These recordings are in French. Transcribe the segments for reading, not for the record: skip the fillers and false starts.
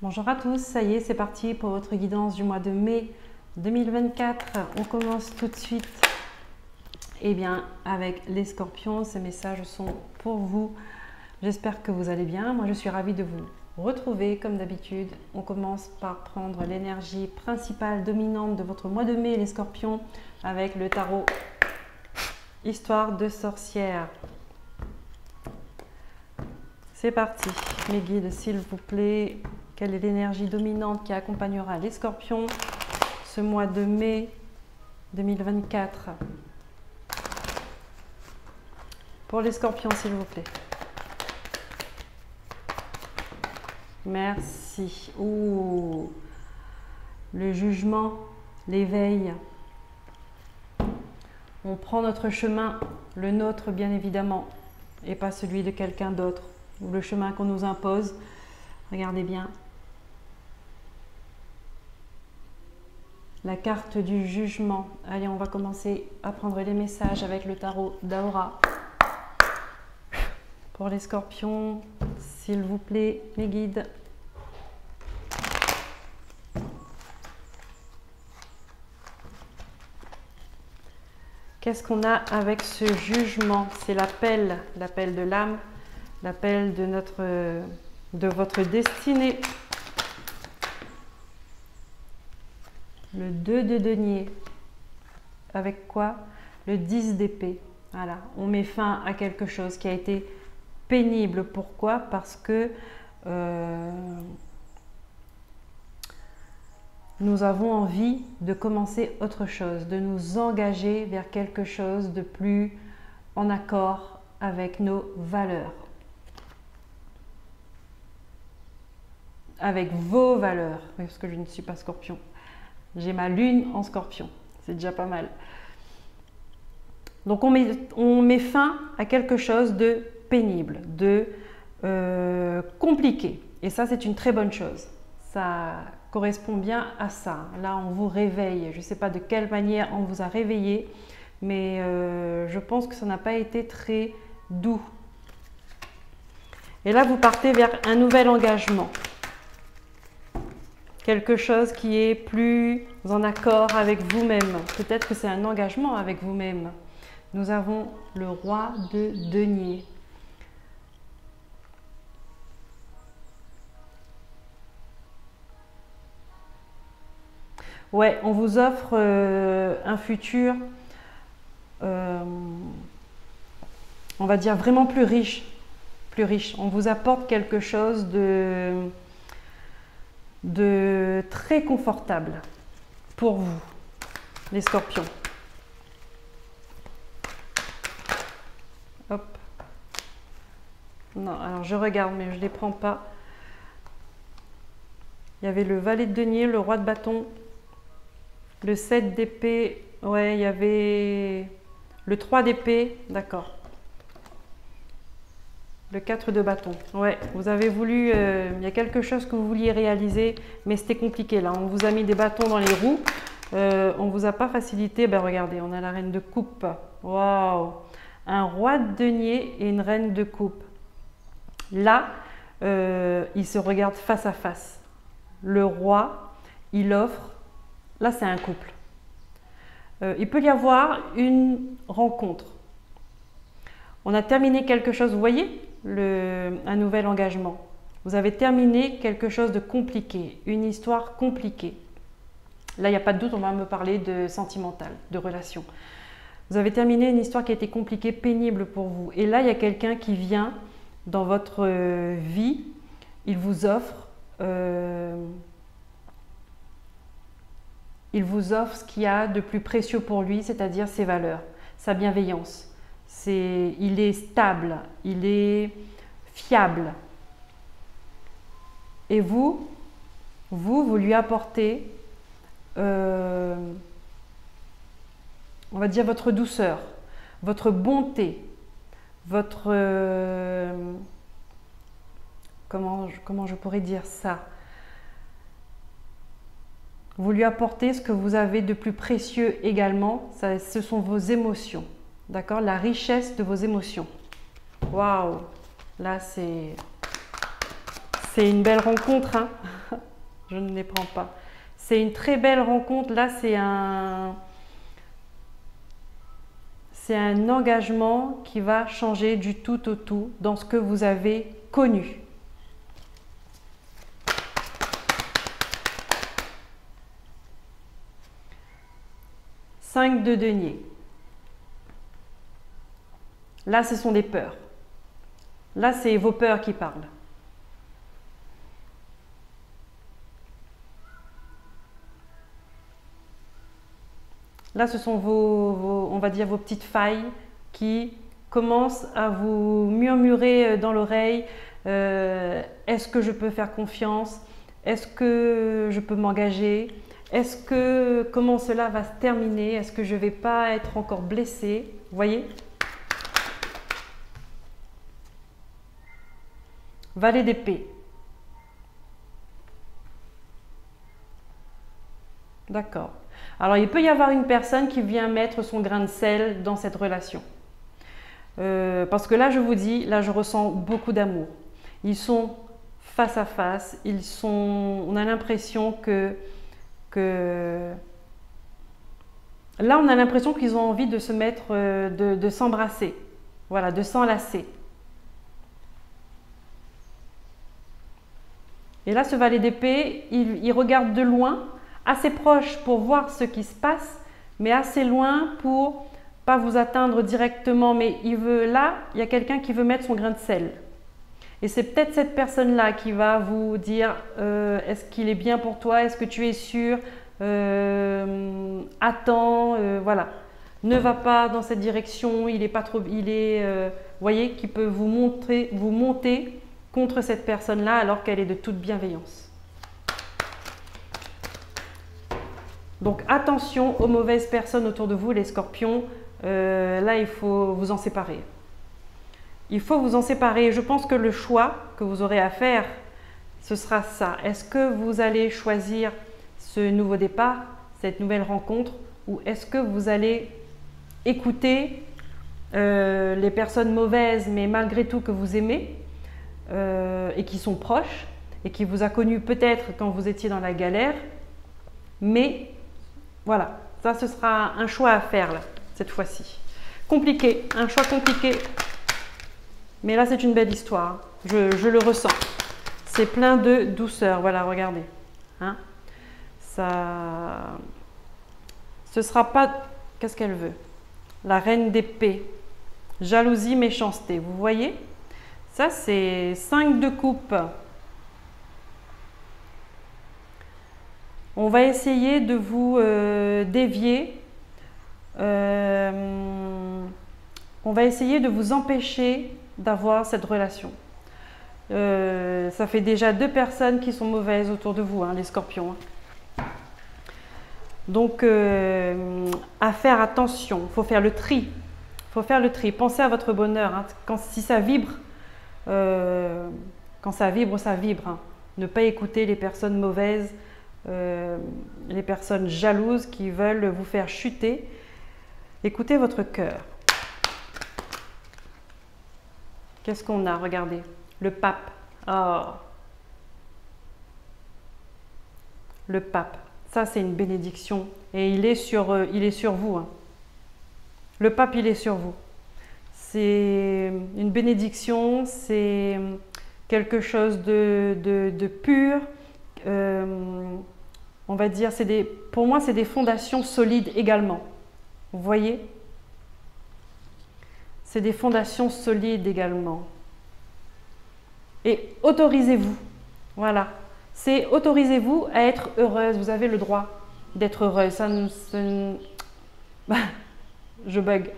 Bonjour à tous, ça y est, c'est parti pour votre guidance du mois de mai 2024. On commence tout de suite avec les scorpions. Ces messages sont pour vous. J'espère que vous allez bien. Moi, je suis ravie de vous retrouver comme d'habitude. On commence par prendre l'énergie principale dominante de votre mois de mai, les scorpions, avec le tarot Histoire de sorcière. C'est parti. Mes guides, s'il vous plaît. Quelle est l'énergie dominante qui accompagnera les scorpions ce mois de mai 2024? Pour les scorpions, s'il vous plaît. Merci. Ouh, le jugement, l'éveil. On prend notre chemin, le nôtre bien évidemment, et pas celui de quelqu'un d'autre, ou le chemin qu'on nous impose. Regardez bien. La carte du jugement. Allez, on va commencer à prendre les messages avec le tarot d'Aura. Pour les scorpions, s'il vous plaît, mes guides. Qu'est-ce qu'on a avec ce jugement? C'est l'appel de l'âme, l'appel de votre destinée. Le 2 de denier. Avec quoi? Le 10 d'épée. Voilà, on met fin à quelque chose qui a été pénible. Pourquoi? Parce que nous avons envie de commencer autre chose, de nous engager vers quelque chose de plus en accord avec nos valeurs. Avec vos valeurs. Parce que je ne suis pas scorpion. J'ai ma lune en scorpion. C'est déjà pas mal. Donc on met fin à quelque chose de pénible, de compliqué. Et ça, c'est une très bonne chose. Ça correspond bien à ça. Là, on vous réveille. Je ne sais pas de quelle manière on vous a réveillé, mais je pense que ça n'a pas été très doux. Et là, vous partez vers un nouvel engagement. Quelque chose qui est plus en accord avec vous-même. Peut-être que c'est un engagement avec vous-même. Nous avons le roi de denier. Ouais, on vous offre un futur, on va dire vraiment plus riche. Plus riche. On vous apporte quelque chose de très confortable pour vous, les scorpions. Hop. Non, alors je regarde, mais je ne les prends pas. Il y avait le valet de denier, le roi de bâton, le 7 d'épée. Ouais, il y avait le 3 d'épée, d'accord. Le 4 de bâton. Ouais, vous avez voulu, il y a quelque chose que vous vouliez réaliser, mais c'était compliqué là. On vous a mis des bâtons dans les roues, on vous a pas facilité. Ben regardez, on a la reine de coupe. Waouh! Un roi de denier et une reine de coupe. Là, ils se regardent face à face. Le roi, il offre, là c'est un couple. Il peut y avoir une rencontre. On a terminé quelque chose, vous voyez, un nouvel engagement. Vous avez terminé quelque chose de compliqué, une histoire compliquée. Là, il n'y a pas de doute, on va me parler de sentimental, de relation. Vous avez terminé une histoire qui a été compliquée, pénible pour vous. Et là, il y a quelqu'un qui vient dans votre vie, il vous offre ce qu'il y a de plus précieux pour lui, c'est-à-dire ses valeurs, sa bienveillance. Il est stable, il est fiable. Et vous lui apportez, on va dire, votre douceur, votre bonté, votre... comment je pourrais dire ça? Vous lui apportez ce que vous avez de plus précieux également, ce sont vos émotions. D'accord? La richesse de vos émotions. Waouh! Là, c'est une belle rencontre, hein. Je ne les prends pas. C'est une très belle rencontre. Là, c'est un engagement qui va changer du tout au tout dans ce que vous avez connu. Cinq de denier. Là, ce sont des peurs. Là, c'est vos peurs qui parlent. Là, ce sont on va dire, vos petites failles qui commencent à vous murmurer dans l'oreille. Est-ce que je peux faire confiance? Est-ce que je peux m'engager? Comment cela va se terminer? Est-ce que je ne vais pas être encore blessée? Vous voyez? Valet d'épée. D'accord. Alors, il peut y avoir une personne qui vient mettre son grain de sel dans cette relation. Parce que là, je vous dis, là, je ressens beaucoup d'amour. Ils sont face à face. On a l'impression là, on a l'impression qu'ils ont envie de se mettre, de s'embrasser. Voilà, de s'enlacer. Et là, ce valet d'épée, il regarde de loin, assez proche pour voir ce qui se passe, mais assez loin pour pas vous atteindre directement. Mais là, il y a quelqu'un qui veut mettre son grain de sel. Et c'est peut-être cette personne-là qui va vous dire est-ce qu'il est bien pour toi? Est-ce que tu es sûr? Attends, voilà. Ne va pas dans cette direction, il est pas trop. Voyez, qui peut vous monter contre cette personne-là alors qu'elle est de toute bienveillance. Donc attention aux mauvaises personnes autour de vous, les scorpions. Là, il faut vous en séparer. Il faut vous en séparer. Je pense que le choix que vous aurez à faire, ce sera ça. Est-ce que vous allez choisir ce nouveau départ, cette nouvelle rencontre, ou est-ce que vous allez écouter les personnes mauvaises, mais malgré tout que vous aimez et qui sont proches et qui vous a connu peut-être quand vous étiez dans la galère, mais voilà, ça ce sera un choix à faire là, cette fois-ci. Compliqué, un choix compliqué. Mais là, c'est une belle histoire. Je le ressens. C'est plein de douceur. Voilà, regardez. Hein? Ce sera pas... Qu'est-ce qu'elle veut? La reine d'épée. Jalousie, méchanceté. Vous voyez? Ça, c'est 5 de coupe. On va essayer de vous dévier. On va essayer de vous empêcher d'avoir cette relation. Ça fait déjà 2 personnes qui sont mauvaises autour de vous, hein, les scorpions. Hein. Donc, à faire attention, il faut faire le tri. Il faut faire le tri. Pensez à votre bonheur. Hein. Si ça vibre, quand ça vibre, ça vibre. Hein. Ne pas écouter les personnes mauvaises, les personnes jalouses qui veulent vous faire chuter. Écoutez votre cœur. Qu'est-ce qu'on a? Regardez. Le pape. Oh. Le pape. Ça, c'est une bénédiction. Et il est sur vous. Hein. Le pape, il est sur vous. C'est une bénédiction. C'est quelque chose de pur. On va dire, pour moi, c'est des fondations solides également. Vous voyez? C'est des fondations solides également. Et autorisez-vous. Voilà. C'est autorisez-vous à être heureuse. Vous avez le droit d'être heureuse. Je bug.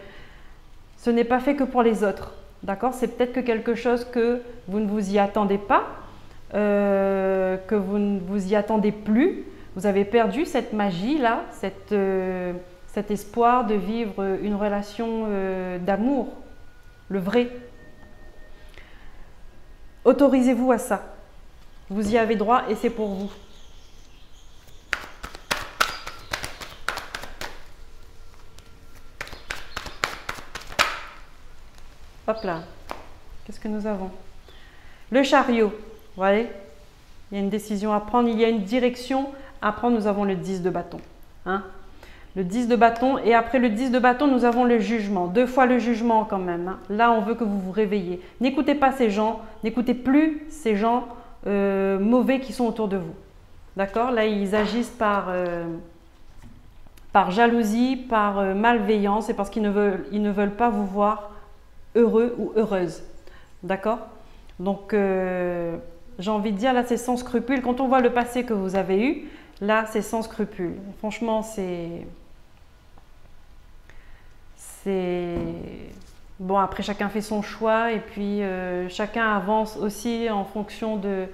Ce n'est pas fait que pour les autres. D'accord? C'est peut-être que quelque chose que vous ne vous y attendez pas, que vous ne vous y attendez plus. Vous avez perdu cette magie-là, cet espoir de vivre une relation d'amour, le vrai. Autorisez-vous à ça. Vous y avez droit et c'est pour vous. Hop là. Qu'est-ce que nous avons? Le chariot. Vous voyez? Il y a une décision à prendre, il y a une direction à prendre. Nous avons le 10 de bâton. Hein? Le 10 de bâton, et après le 10 de bâton, nous avons le jugement. 2 fois le jugement quand même. Hein? Là, on veut que vous vous réveillez. N'écoutez pas ces gens, n'écoutez plus ces gens mauvais qui sont autour de vous. D'accord? Là, ils agissent par jalousie, par malveillance, et parce qu'ils ne veulent pas vous voir heureux ou heureuse. D'accord? Donc, j'ai envie de dire, là, c'est sans scrupule. Quand on voit le passé que vous avez eu, là, c'est sans scrupule. Franchement, c'est... Bon, après, chacun fait son choix, et puis chacun avance aussi en fonction de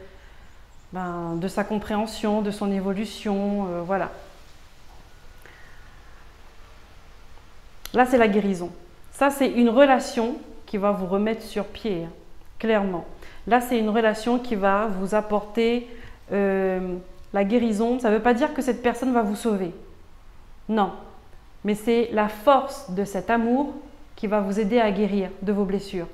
sa compréhension, de son évolution, voilà. Là, c'est la guérison. Ça, c'est une relation qui va vous remettre sur pied, hein, clairement. Là, c'est une relation qui va vous apporter la guérison. Ça ne veut pas dire que cette personne va vous sauver. Non. Mais c'est la force de cet amour qui va vous aider à guérir de vos blessures.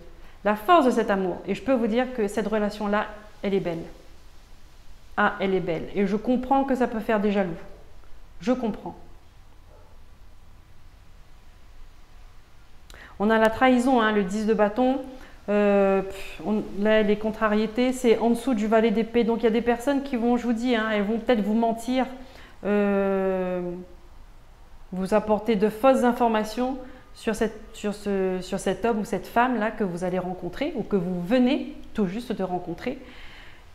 La force de cet amour. Et je peux vous dire que cette relation-là, elle est belle. Ah, elle est belle. Et je comprends que ça peut faire des jaloux. Je comprends. On a la trahison, hein, le 10 de bâton. Là, les contrariétés, c'est en dessous du valet d'épée. Donc, il y a des personnes qui vont, je vous dis, hein, elles vont peut-être vous mentir, vous apporter de fausses informations sur cet homme ou cette femme-là que vous allez rencontrer ou que vous venez tout juste de rencontrer.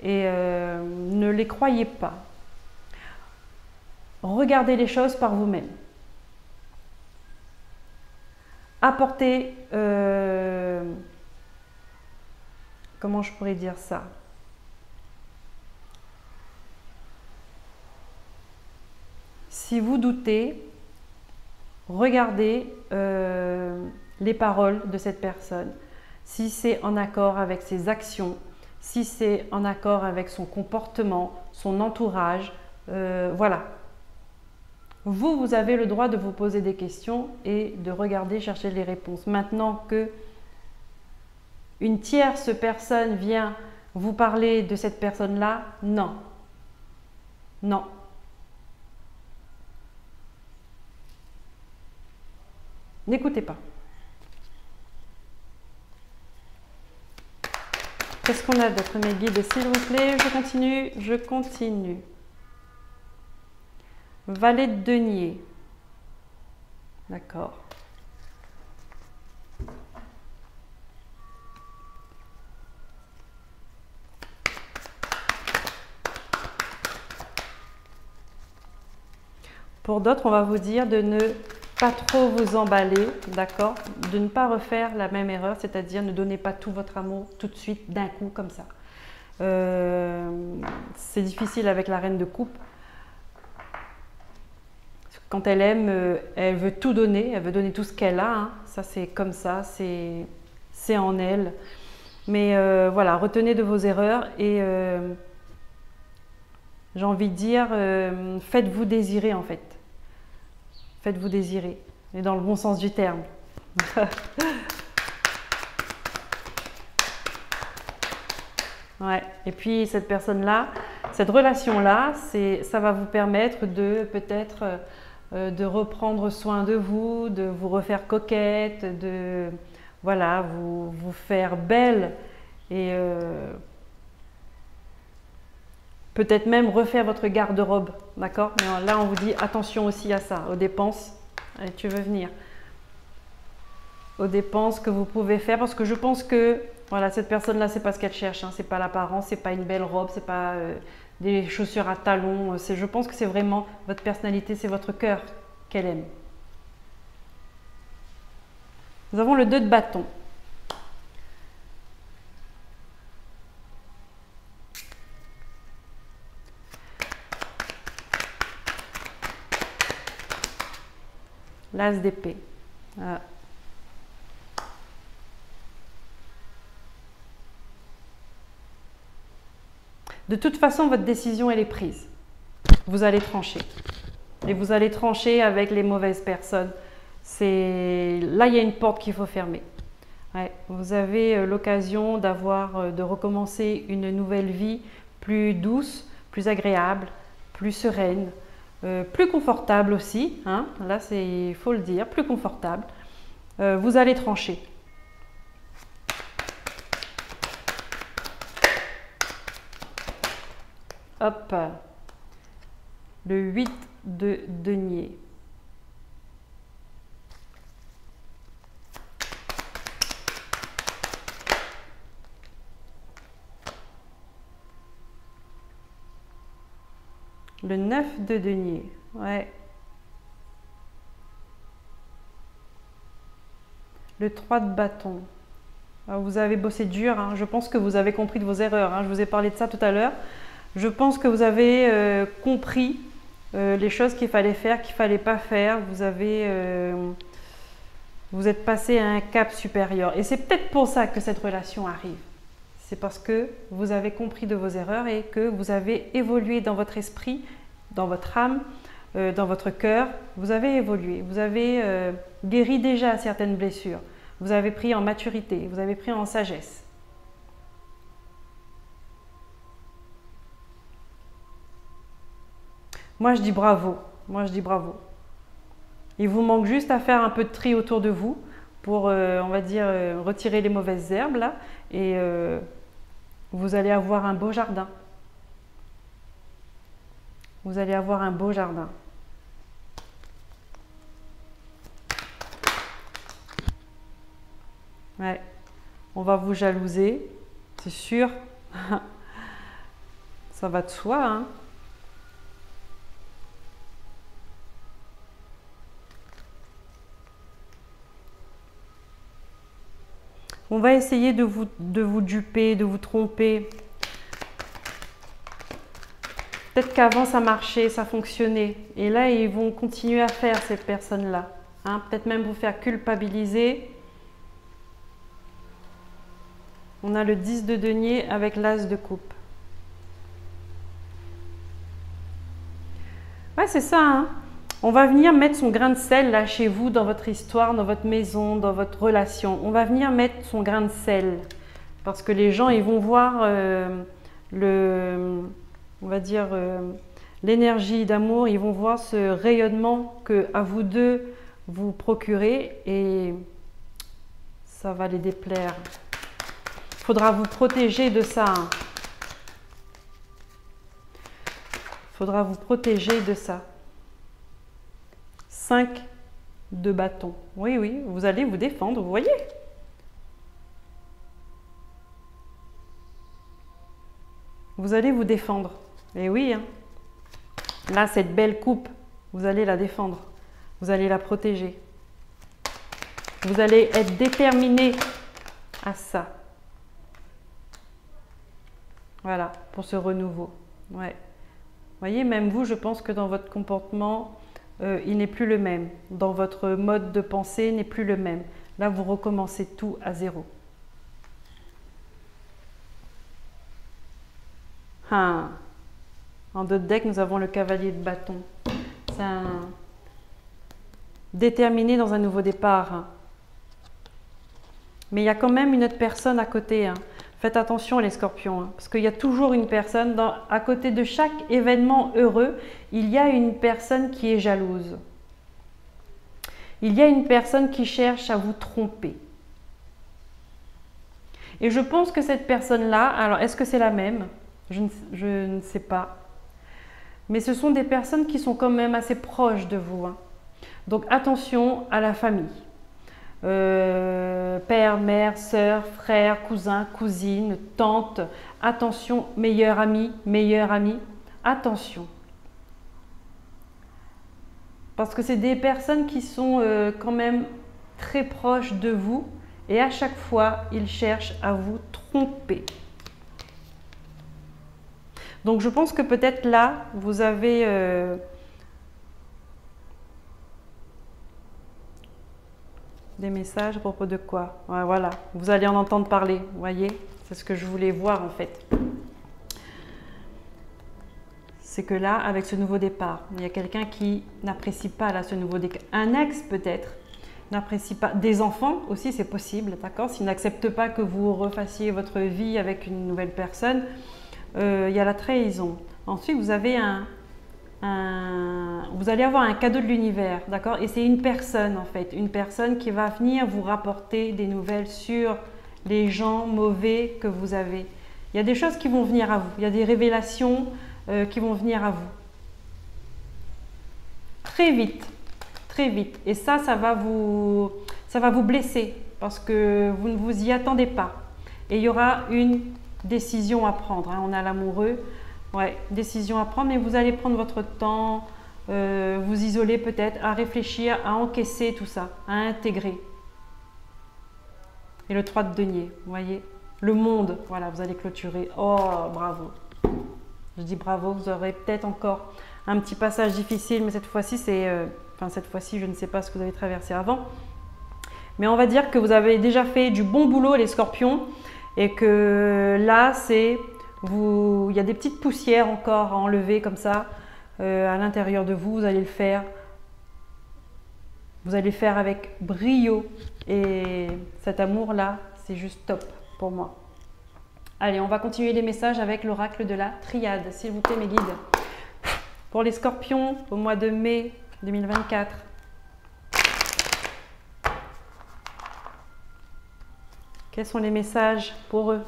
Et ne les croyez pas. Regardez les choses par vous-même. Apportez, comment je pourrais dire ça? Si vous doutez, regardez les paroles de cette personne, si c'est en accord avec ses actions, si c'est en accord avec son comportement, son entourage, voilà. Vous avez le droit de vous poser des questions et de regarder, chercher les réponses. Maintenant que une tierce personne vient vous parler de cette personne-là, non. Non. N'écoutez pas. Qu'est-ce qu'on a d'autre, mes guides, s'il vous plaît? Je continue, je continue. Valet de denier. D'accord. Pour d'autres, on va vous dire de ne pas trop vous emballer, d'accord? De ne pas refaire la même erreur, c'est-à-dire ne donnez pas tout votre amour tout de suite, d'un coup, comme ça. C'est difficile avec la reine de coupe. Quand elle aime, elle veut tout donner, elle veut donner tout ce qu'elle a. Hein. Ça, c'est comme ça, c'est en elle. Mais voilà, retenez de vos erreurs et j'ai envie de dire, faites-vous désirer en fait. Faites-vous désirer, et dans le bon sens du terme. Ouais. Et puis cette personne-là, cette relation-là, ça va vous permettre de peut-être de reprendre soin de vous refaire coquette, de voilà, vous faire belle et peut-être même refaire votre garde-robe, d'accord? Mais là, on vous dit attention aussi à ça, aux dépenses. Allez, tu veux venir? Aux dépenses que vous pouvez faire, parce que je pense que voilà, cette personne-là, c'est pas ce qu'elle cherche, hein, c'est pas l'apparence, c'est pas une belle robe, c'est pas des chaussures à talons. Je pense que c'est vraiment votre personnalité, c'est votre cœur qu'elle aime. Nous avons le 2 de bâton. L'as d'épée. Voilà. De toute façon, votre décision, elle est prise. Vous allez trancher. Et vous allez trancher avec les mauvaises personnes. Là, il y a une porte qu'il faut fermer. Ouais, vous avez l'occasion de recommencer une nouvelle vie plus douce, plus agréable, plus sereine, plus confortable aussi, hein. Là, il faut le dire, plus confortable. Vous allez trancher. Hop, le 8 de denier. Le 9 de denier, ouais. Le 3 de bâton. Alors, vous avez bossé dur, hein. Je pense que vous avez compris de vos erreurs, hein. Je vous ai parlé de ça tout à l'heure. Je pense que vous avez compris les choses qu'il fallait faire, qu'il ne fallait pas faire. Vous êtes passé à un cap supérieur. Et c'est peut-être pour ça que cette relation arrive. C'est parce que vous avez compris de vos erreurs et que vous avez évolué dans votre esprit, dans votre âme, dans votre cœur. Vous avez évolué, vous avez guéri déjà certaines blessures. Vous avez pris en maturité, vous avez pris en sagesse. Moi, je dis bravo. Moi, je dis bravo. Il vous manque juste à faire un peu de tri autour de vous pour, on va dire, retirer les mauvaises herbes là, et vous allez avoir un beau jardin. Vous allez avoir un beau jardin. Ouais, on va vous jalouser, c'est sûr. Ça va de soi, hein. On va essayer de vous duper, de vous tromper. Peut-être qu'avant ça marchait, ça fonctionnait. Et là, ils vont continuer à faire, ces personnes-là. Hein, peut-être même vous faire culpabiliser. On a le 10 de denier avec l'as de coupe. Ouais, c'est ça, hein. On va venir mettre son grain de sel là chez vous, dans votre histoire, dans votre maison, dans votre relation. On va venir mettre son grain de sel. Parce que les gens, ils vont voir on va dire, l'énergie d'amour. Ils vont voir ce rayonnement que à vous deux, vous procurez. Et ça va les déplaire. Il faudra vous protéger de ça. Hein. Il faudra vous protéger de ça. 5 de bâton. Oui, oui, vous allez vous défendre, vous voyez? Vous allez vous défendre. Et oui, hein. Là, cette belle coupe, vous allez la défendre. Vous allez la protéger. Vous allez être déterminé à ça. Voilà, pour ce renouveau. Ouais. Vous voyez, même vous, je pense que dans votre comportement, il n'est plus le même. Dans votre mode de pensée, n'est plus le même. Là, vous recommencez tout à zéro. Ah. En d'autres decks, nous avons le cavalier de bâton. C'est un déterminé dans un nouveau départ. Hein. Mais il y a quand même une autre personne à côté. Hein. Faites attention les scorpions, hein, parce qu'il y a toujours une personne, à côté de chaque événement heureux, il y a une personne qui est jalouse. Il y a une personne qui cherche à vous tromper. Et je pense que cette personne-là, alors est-ce que c'est la même? Je ne sais pas. Mais ce sont des personnes qui sont quand même assez proches de vous. Hein. Donc attention à la famille. Père, mère, sœur, frère, cousin, cousine, tante. Attention, meilleur ami, attention. Parce que c'est des personnes qui sont quand même très proches de vous et à chaque fois, ils cherchent à vous tromper. Donc je pense que peut-être là, vous avez des messages à propos de quoi? Ouais, voilà, vous allez en entendre parler, vous voyez? C'est ce que je voulais voir en fait. C'est que là, avec ce nouveau départ, il y a quelqu'un qui n'apprécie pas là, ce nouveau départ. Un ex peut-être n'apprécie pas. Des enfants aussi, c'est possible, d'accord? S'ils n'acceptent pas que vous refassiez votre vie avec une nouvelle personne, il y a la trahison. Ensuite, vous avez vous allez avoir un cadeau de l'univers, d'accord? Et c'est une personne en fait, une personne qui va venir vous rapporter des nouvelles sur les gens mauvais que vous avez. Il y a des choses qui vont venir à vous, il y a des révélations qui vont venir à vous. Très vite, très vite. Et ça va vous blesser parce que vous ne vous y attendez pas. Et il y aura une décision à prendre, hein. On a l'amoureux. Ouais, décision à prendre, mais vous allez prendre votre temps, vous isoler peut-être, à réfléchir, à encaisser tout ça, à intégrer. Et le 3 de denier, vous voyez, le monde, voilà, vous allez clôturer. Oh, bravo. Je dis bravo, vous aurez peut-être encore un petit passage difficile, mais cette fois-ci, cette fois-ci, je ne sais pas ce que vous avez traversé avant. Mais on va dire que vous avez déjà fait du bon boulot, les scorpions, et que là, il y a des petites poussières encore à enlever comme ça à l'intérieur de vous. Vous allez le faire. Vous allez le faire avec brio. Et cet amour-là, c'est juste top pour moi. Allez, on va continuer les messages avec l'oracle de la triade. S'il vous plaît, mes guides. Pour les scorpions, au mois de mai 2024. Quels sont les messages pour eux?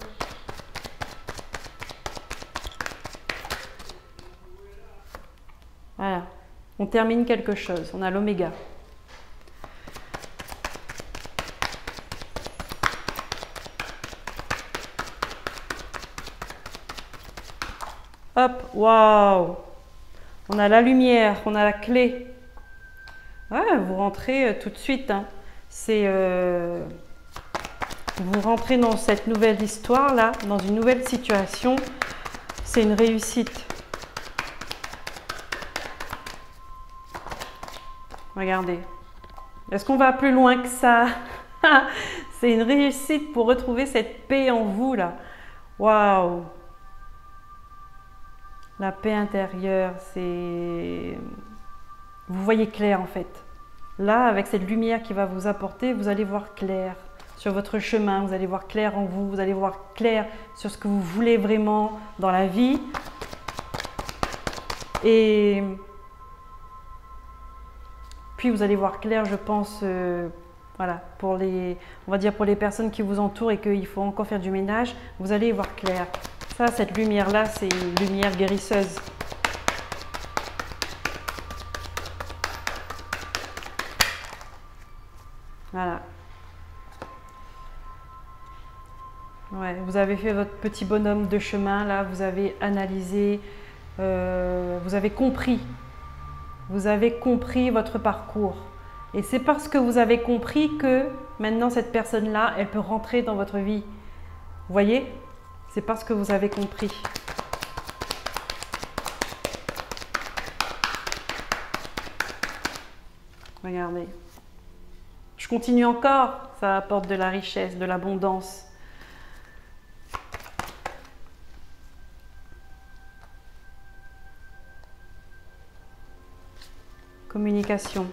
Voilà, on termine quelque chose, on a l'oméga. Hop, waouh! On a la lumière, on a la clé. Ouais, vous rentrez tout de suite, hein. Vous rentrez dans cette nouvelle histoire là, dans une nouvelle situation. C'est une réussite. Regardez. Est-ce qu'on va plus loin que ça? C'est une réussite pour retrouver cette paix en vous là. Waouh! La paix intérieure, c'est... Vous voyez clair en fait. Là, avec cette lumière qui va vous apporter, vous allez voir clair sur votre chemin, vous allez voir clair en vous, vous allez voir clair sur ce que vous voulez vraiment dans la vie. Et puis vous allez voir clair, je pense, voilà, on va dire pour les personnes qui vous entourent et qu'il faut encore faire du ménage, vous allez y voir clair. Ça, cette lumière-là, c'est une lumière guérisseuse. Voilà. Ouais, vous avez fait votre petit bonhomme de chemin, là, vous avez analysé, vous avez compris. Vous avez compris votre parcours. Et c'est parce que vous avez compris que maintenant, cette personne-là, elle peut rentrer dans votre vie. Vous voyez? C'est parce que vous avez compris. Regardez. Je continue encore. Ça apporte de la richesse, de l'abondance. Communication.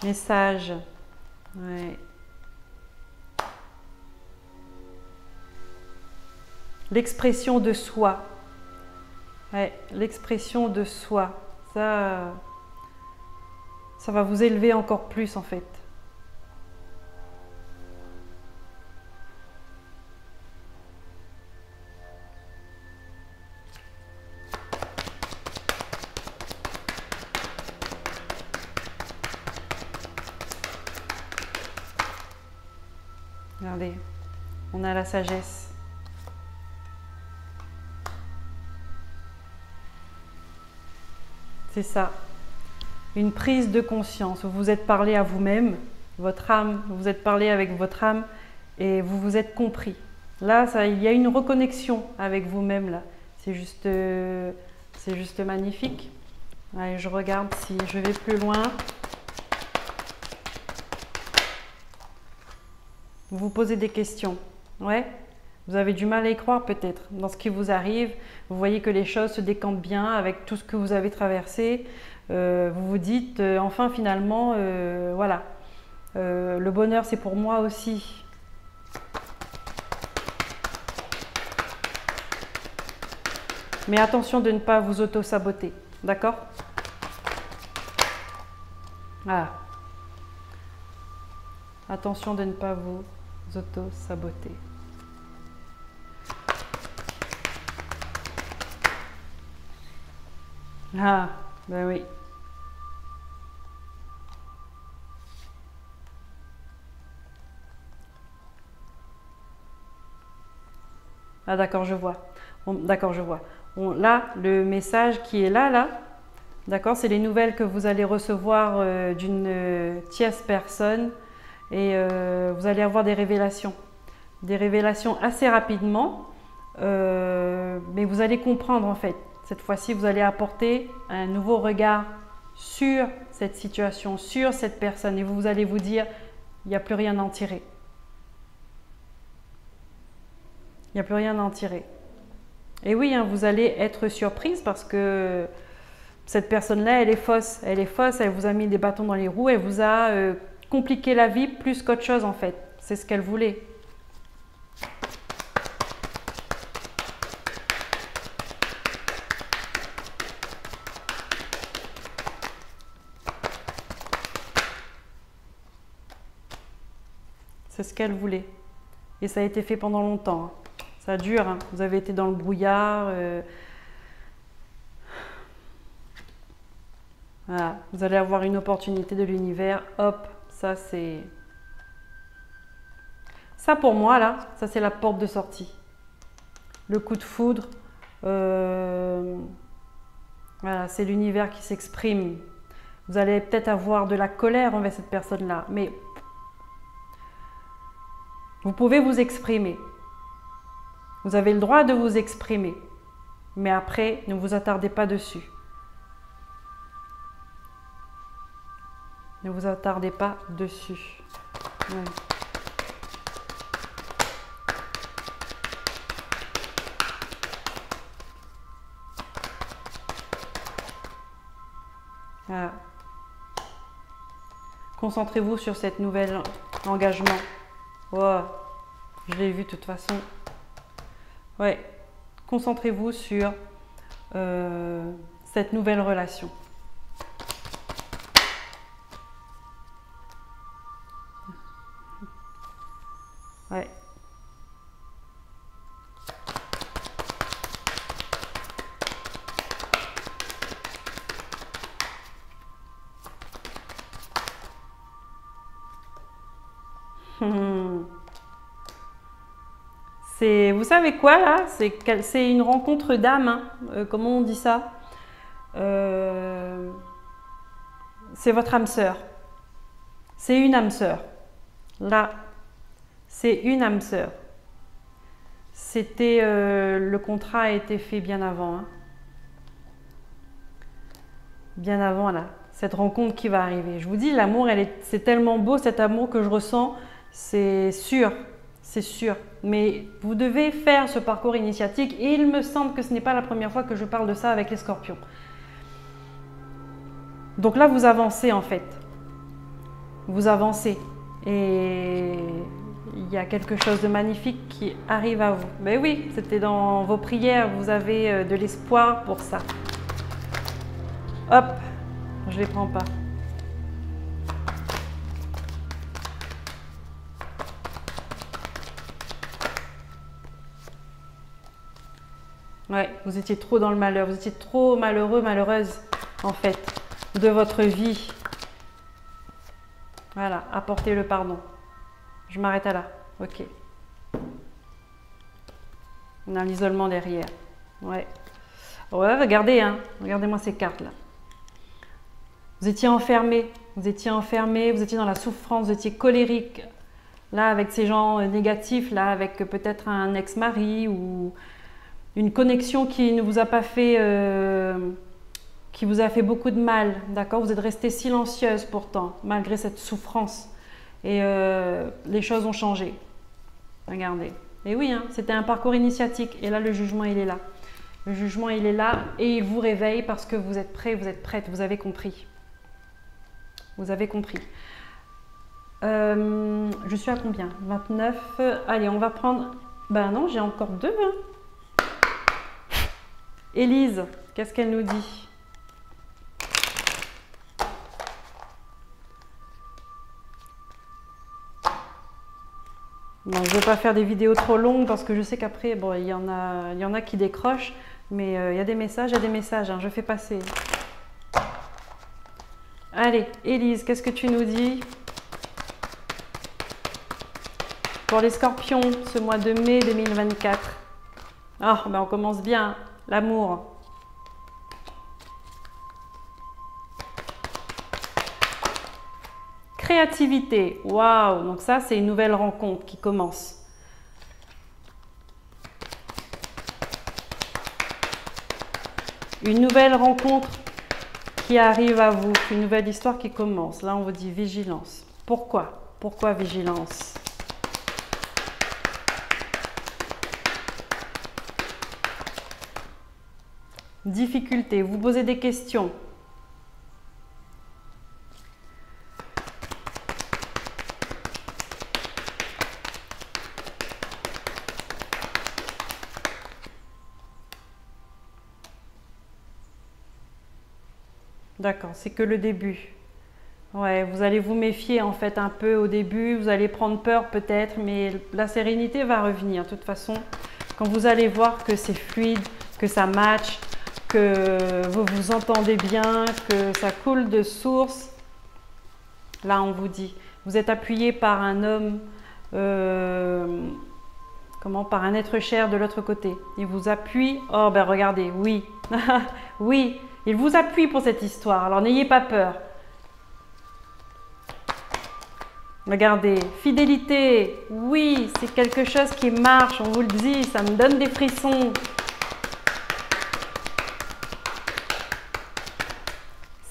Message. Ouais. L'expression de soi. Ouais, l'expression de soi. Ça va vous élever encore plus en fait. Regardez, on a la sagesse. C'est ça, une prise de conscience. Vous vous êtes parlé à vous-même, votre âme, vous vous êtes parlé avec votre âme et vous vous êtes compris. Là, il y a une reconnexion avec vous-même là. C'est juste magnifique. Allez, je regarde si je vais plus loin. Vous vous posez des questions. Ouais. Vous avez du mal à y croire peut-être dans ce qui vous arrive. Vous voyez que les choses se décantent bien avec tout ce que vous avez traversé. Vous vous dites, enfin finalement, voilà, le bonheur c'est pour moi aussi. Mais attention de ne pas vous auto-saboter. D'accord? Voilà. Attention de ne pas vous auto-saboter. Ah, ben oui. Ah d'accord, je vois. D'accord, je vois. Là, le message qui est là, d'accord, c'est les nouvelles que vous allez recevoir d'une tierce personne et vous allez avoir des révélations. Des révélations assez rapidement, mais vous allez comprendre en fait. Cette fois-ci, vous allez apporter un nouveau regard sur cette situation, sur cette personne et vous allez vous dire, il n'y a plus rien à en tirer. Il n'y a plus rien à en tirer. Et oui, hein, vous allez être surprise parce que cette personne-là, elle est fausse. Elle est fausse, elle vous a mis des bâtons dans les roues, elle vous a compliqué la vie plus qu'autre chose en fait. C'est ce qu'elle voulait. C'est ce qu'elle voulait. Et ça a été fait pendant longtemps. Ça dure, hein. Vous avez été dans le brouillard. Voilà. Vous allez avoir une opportunité de l'univers. Hop, ça c'est... Ça pour moi, là, ça c'est la porte de sortie. Le coup de foudre. Voilà, c'est l'univers qui s'exprime. Vous allez peut-être avoir de la colère envers cette personne-là. Mais vous pouvez vous exprimer. Vous avez le droit de vous exprimer. Mais après, ne vous attardez pas dessus. Ne vous attardez pas dessus. Ouais. Voilà. Concentrez-vous sur cette nouvelle engagement. Oh, je l'ai vu de toute façon. Ouais. Concentrez-vous sur cette nouvelle relation. Ouais. Vous savez quoi là? C'est une rencontre d'âme, hein. Comment on dit ça? C'est votre âme sœur. C'est une âme sœur. Là, c'est une âme sœur. C'était le contrat a été fait bien avant. Hein. Bien avant là, cette rencontre qui va arriver. Je vous dis, l'amour, c'est tellement beau cet amour que je ressens. C'est sûr. C'est sûr, mais vous devez faire ce parcours initiatique et il me semble que ce n'est pas la première fois que je parle de ça avec les scorpions. Donc là, vous avancez en fait. Vous avancez et il y a quelque chose de magnifique qui arrive à vous. Mais oui, c'était dans vos prières, vous avez de l'espoir pour ça. Hop, je ne les prends pas. Ouais, vous étiez trop dans le malheur, vous étiez trop malheureux, malheureuse, en fait, de votre vie. Voilà, apportez le pardon. Je m'arrête à là, ok. On a l'isolement derrière. Ouais. Ouais, regardez, hein, regardez-moi ces cartes-là. Vous étiez enfermé, vous étiez dans la souffrance, vous étiez colérique. Là, avec ces gens négatifs, là, avec peut-être un ex-mari ou... une connexion qui ne vous a pas fait, qui vous a fait beaucoup de mal, d'accord? Vous êtes restée silencieuse pourtant, malgré cette souffrance. Et les choses ont changé. Regardez. Et oui, hein, c'était un parcours initiatique. Et là, le jugement, il est là. Le jugement, il est là et il vous réveille parce que vous êtes prêt, vous êtes prête, vous avez compris. Vous avez compris. Je suis à combien? 29. Allez, on va prendre... Ben non, j'ai encore deux, hein. Élise, qu'est-ce qu'elle nous dit? Bon, je ne vais pas faire des vidéos trop longues parce que je sais qu'après, bon, il y en a qui décrochent, mais il y a des messages, hein, je fais passer. Allez, Élise, qu'est-ce que tu nous dis? Pour les scorpions, ce mois de mai 2024. Ah, ben on commence bien, l'amour. Créativité, waouh, donc ça c'est une nouvelle rencontre qui commence. Une nouvelle rencontre qui arrive à vous, une nouvelle histoire qui commence. Là on vous dit vigilance. Pourquoi? Pourquoi vigilance? Difficulté, vous posez des questions. D'accord, c'est que le début. Ouais, vous allez vous méfier en fait un peu au début, vous allez prendre peur peut-être, mais la sérénité va revenir. De toute façon, quand vous allez voir que c'est fluide, que ça match, que vous vous entendez bien, que ça coule de source, là on vous dit, vous êtes appuyé par un homme, par un être cher de l'autre côté. Il vous appuie, oh ben regardez, oui, oui, il vous appuie pour cette histoire, alors n'ayez pas peur. Regardez, fidélité, oui, c'est quelque chose qui marche, on vous le dit, ça me donne des frissons.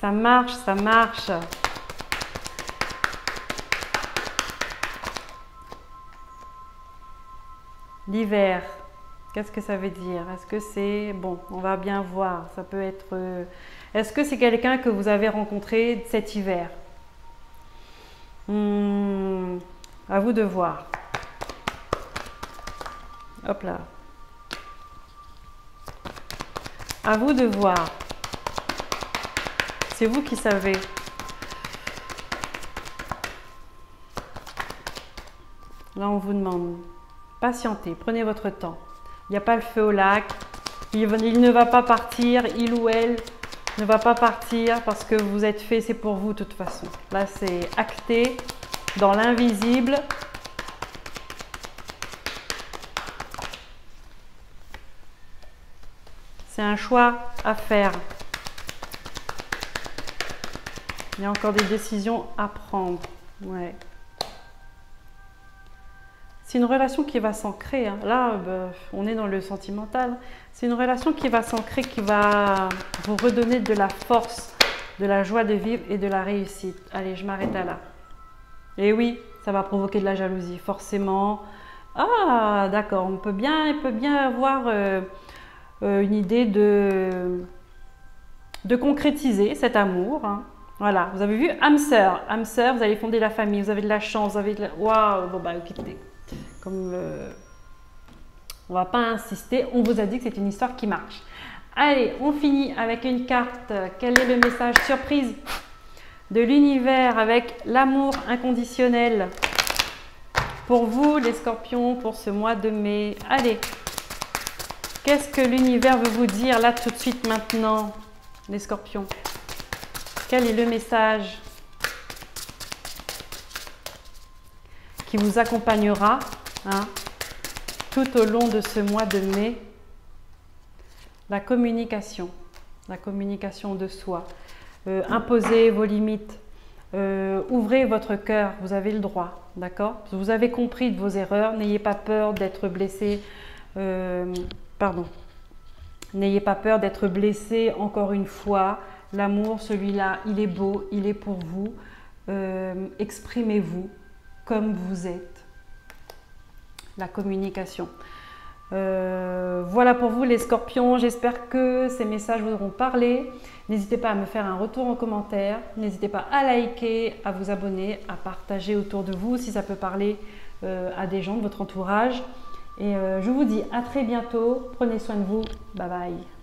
Ça marche, ça marche. L'hiver, qu'est-ce que ça veut dire? Est-ce que c'est... Bon, on va bien voir, ça peut être... Est-ce que c'est quelqu'un que vous avez rencontré cet hiver? À vous de voir. Hop là. À vous de voir. C'est vous qui savez. Là, on vous demande, patientez, prenez votre temps. Il n'y a pas le feu au lac. Il ne va pas partir, il ou elle ne va pas partir parce que vous êtes fait, c'est pour vous de toute façon. Là, c'est acté dans l'invisible. C'est un choix à faire. Il y a encore des décisions à prendre. Ouais. C'est une relation qui va s'ancrer. Hein. Là, on est dans le sentimental. C'est une relation qui va s'ancrer, qui va vous redonner de la force, de la joie de vivre et de la réussite. Allez, je m'arrête à là. Et oui, ça va provoquer de la jalousie, forcément. Ah, d'accord, il peut bien avoir une idée de concrétiser cet amour. Hein. Voilà, vous avez vu, âme sœur, vous allez fonder la famille, vous avez de la chance, vous avez de la... Waouh, bon bah écoutez, comme on va pas insister, on vous a dit que c'est une histoire qui marche. Allez, on finit avec une carte. Quel est le message surprise de l'univers avec l'amour inconditionnel pour vous les scorpions pour ce mois de mai? Allez, qu'est-ce que l'univers veut vous dire là tout de suite maintenant les scorpions? Quel est le message qui vous accompagnera tout au long de ce mois de mai? La communication de soi. Imposez vos limites, ouvrez votre cœur, vous avez le droit, d'accord? Vous avez compris de vos erreurs, n'ayez pas peur d'être blessé, n'ayez pas peur d'être blessé encore une fois. L'amour, celui-là, il est beau, il est pour vous. Exprimez-vous comme vous êtes. La communication. Voilà pour vous les scorpions, j'espère que ces messages vous auront parlé. N'hésitez pas à me faire un retour en commentaire, n'hésitez pas à liker, à vous abonner, à partager autour de vous si ça peut parler à des gens de votre entourage. Et je vous dis à très bientôt, prenez soin de vous, bye bye.